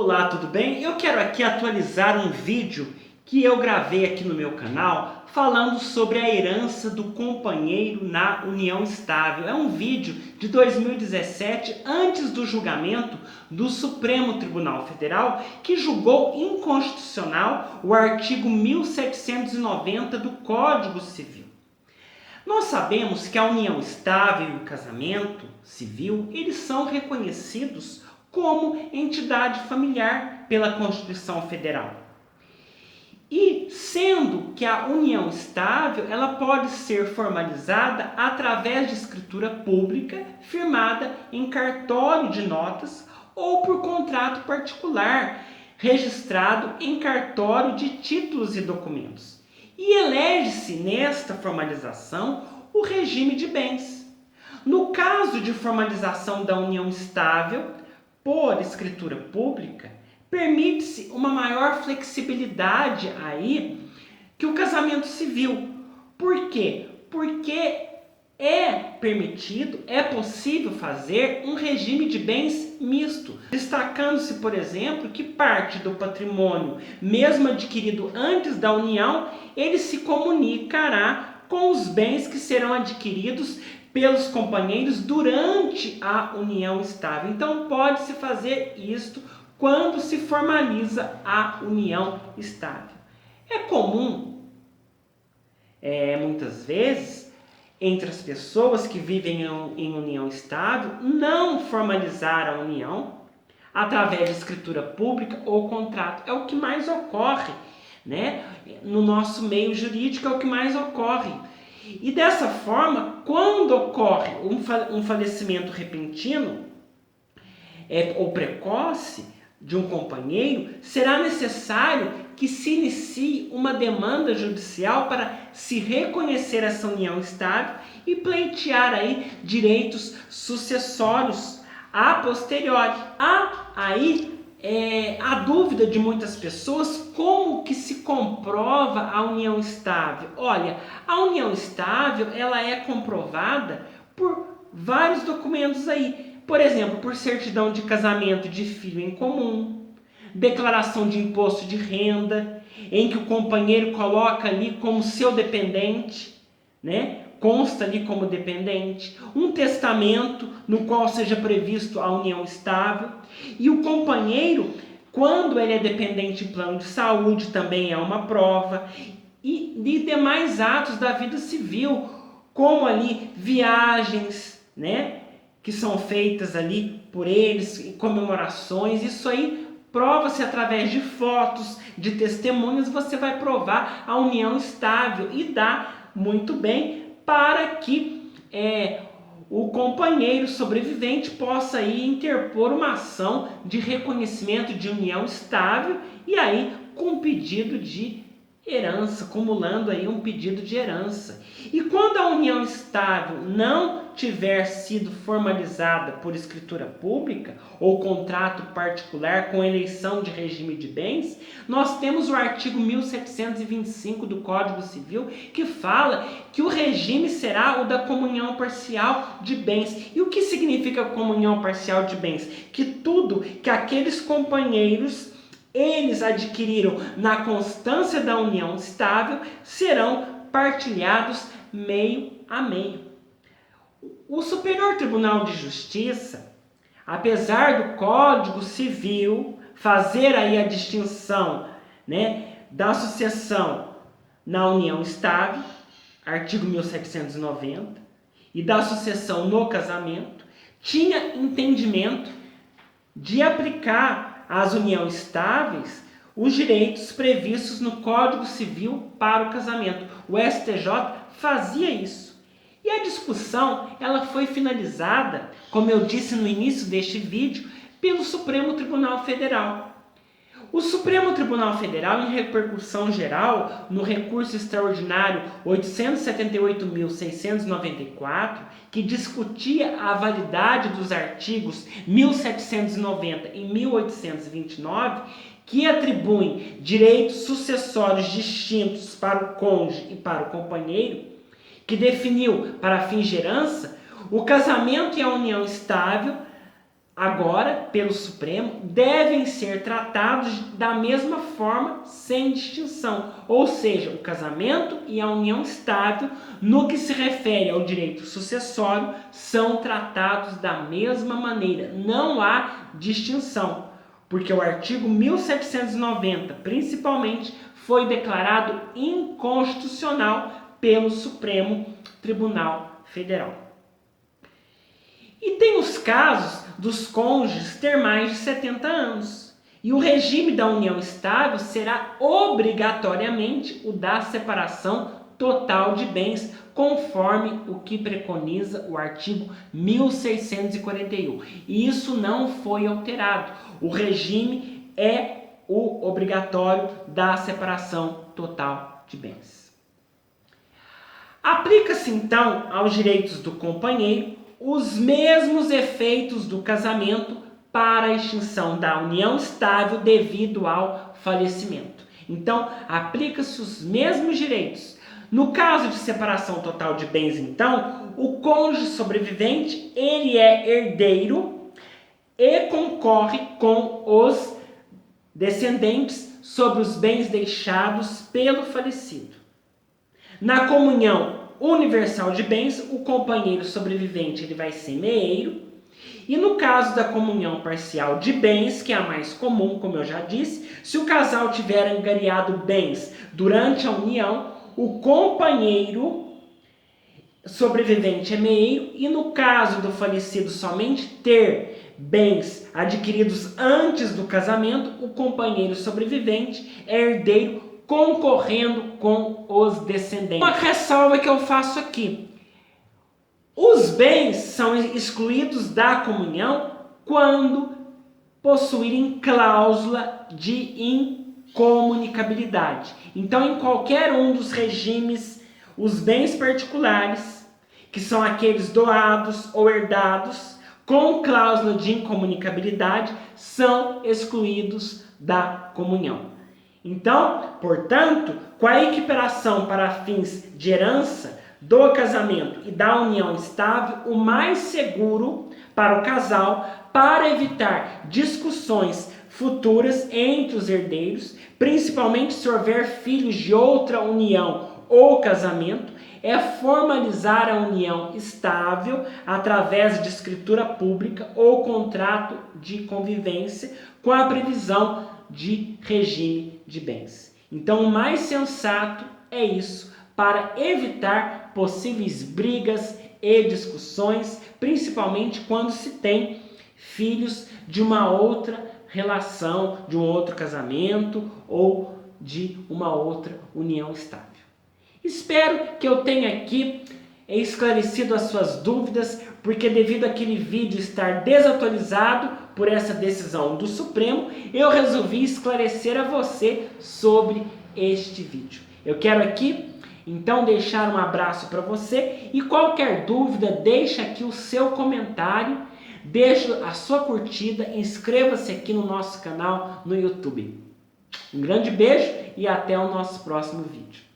Olá, tudo bem? Eu quero aqui atualizar um vídeo que eu gravei aqui no meu canal falando sobre a herança do companheiro na união estável. É um vídeo de 2017, antes do julgamento do Supremo Tribunal Federal, que julgou inconstitucional o artigo 1790 do Código Civil. Nós sabemos que a união estável e o casamento civil, eles são reconhecidos como entidade familiar pela Constituição Federal. E sendo que a união estável, ela pode ser formalizada através de escritura pública, firmada em cartório de notas ou por contrato particular, registrado em cartório de títulos e documentos. E elege-se nesta formalização o regime de bens. No caso de formalização da união estável por escritura pública, permite-se uma maior flexibilidade aí que o casamento civil. Por quê? Porque é permitido, é possível fazer um regime de bens misto, destacando-se, por exemplo, que parte do patrimônio, mesmo adquirido antes da união, ele se comunicará com os bens que serão adquiridos pelos companheiros durante a união estável. Então pode-se fazer isto quando se formaliza a união estável. É comum, muitas vezes, entre as pessoas que vivem em união estável, não formalizar a união através de escritura pública ou contrato. É o que mais ocorre, né? No nosso meio jurídico é o que mais ocorre. E dessa forma, quando ocorre um falecimento repentino ou precoce de um companheiro, será necessário que se inicie uma demanda judicial para se reconhecer essa união estável e pleitear aí direitos sucessórios a posteriori. Há aí a dúvida de muitas pessoas: como que se comprova a união estável? Olha, a união estável, ela é comprovada por vários documentos aí. Por exemplo, por certidão de casamento de filho em comum, declaração de imposto de renda, em que o companheiro coloca ali como seu dependente, né? Consta ali como dependente, um testamento no qual seja previsto a união estável, e o companheiro, quando ele é dependente em plano de saúde, também é uma prova, e de demais atos da vida civil, como ali viagens, né, que são feitas ali por eles, comemorações. Isso aí prova-se através de fotos, de testemunhas. Você vai provar a união estável e dá muito bem para que o companheiro sobrevivente possa aí interpor uma ação de reconhecimento de união estável, e aí com pedido de herança, acumulando aí um pedido de herança. E quando a união estável não tiver sido formalizada por escritura pública ou contrato particular com eleição de regime de bens, nós temos o artigo 1725 do Código Civil, que fala que o regime será o da comunhão parcial de bens. E o que significa comunhão parcial de bens? Que tudo que aqueles companheiros eles adquiriram na constância da união estável serão partilhados meio a meio. O Superior Tribunal de Justiça, apesar do Código Civil fazer aí a distinção, né, da sucessão na união estável, artigo 1790, e da sucessão no casamento, tinha entendimento de aplicar às uniões estáveis os direitos previstos no Código Civil para o casamento. O STJ fazia isso. E a discussão, ela foi finalizada, como eu disse no início deste vídeo, pelo Supremo Tribunal Federal. O Supremo Tribunal Federal, em repercussão geral, no recurso extraordinário 878.694, que discutia a validade dos artigos 1790 e 1829, que atribuem direitos sucessórios distintos para o cônjuge e para o companheiro, que definiu para fins de herança o casamento e a união estável agora, pelo Supremo, devem ser tratados da mesma forma, sem distinção. Ou seja, o casamento e a união estável, no que se refere ao direito sucessório, são tratados da mesma maneira. Não há distinção, porque o artigo 1790, principalmente, foi declarado inconstitucional pelo Supremo Tribunal Federal. E tem os casos dos cônjuges ter mais de 70 anos. E o regime da união estável será obrigatoriamente o da separação total de bens, conforme o que preconiza o artigo 1641. E isso não foi alterado. O regime é o obrigatório da separação total de bens. Aplica-se então aos direitos do companheiro os mesmos efeitos do casamento para a extinção da união estável devido ao falecimento. Então, aplica-se os mesmos direitos. No caso de separação total de bens, então, o cônjuge sobrevivente, ele é herdeiro e concorre com os descendentes sobre os bens deixados pelo falecido. Na comunhão universal de bens, o companheiro sobrevivente ele vai ser meeiro. E no caso da comunhão parcial de bens, que é a mais comum, como eu já disse, se o casal tiver angariado bens durante a união, o companheiro sobrevivente é meeiro. E no caso do falecido somente ter bens adquiridos antes do casamento, o companheiro sobrevivente é herdeiro, concorrendo com os descendentes. Uma ressalva que eu faço aqui: os bens são excluídos da comunhão quando possuírem cláusula de incomunicabilidade. Então, em qualquer um dos regimes, os bens particulares, que são aqueles doados ou herdados, com cláusula de incomunicabilidade, são excluídos da comunhão. Então, portanto, com a equiparação para fins de herança do casamento e da união estável, o mais seguro para o casal, para evitar discussões futuras entre os herdeiros, principalmente se houver filhos de outra união ou casamento, é formalizar a união estável através de escritura pública ou contrato de convivência com a previsão de regime de bens. Então, o mais sensato é isso, para evitar possíveis brigas e discussões, principalmente quando se tem filhos de uma outra relação, de um outro casamento ou de uma outra união estável. Espero que eu tenha aqui esclarecido as suas dúvidas, porque devido àquele vídeo estar desatualizado por essa decisão do Supremo, eu resolvi esclarecer a você sobre este vídeo. Eu quero aqui, então, deixar um abraço para você e qualquer dúvida, deixa aqui o seu comentário, deixa a sua curtida, inscreva-se aqui no nosso canal no YouTube. Um grande beijo e até o nosso próximo vídeo.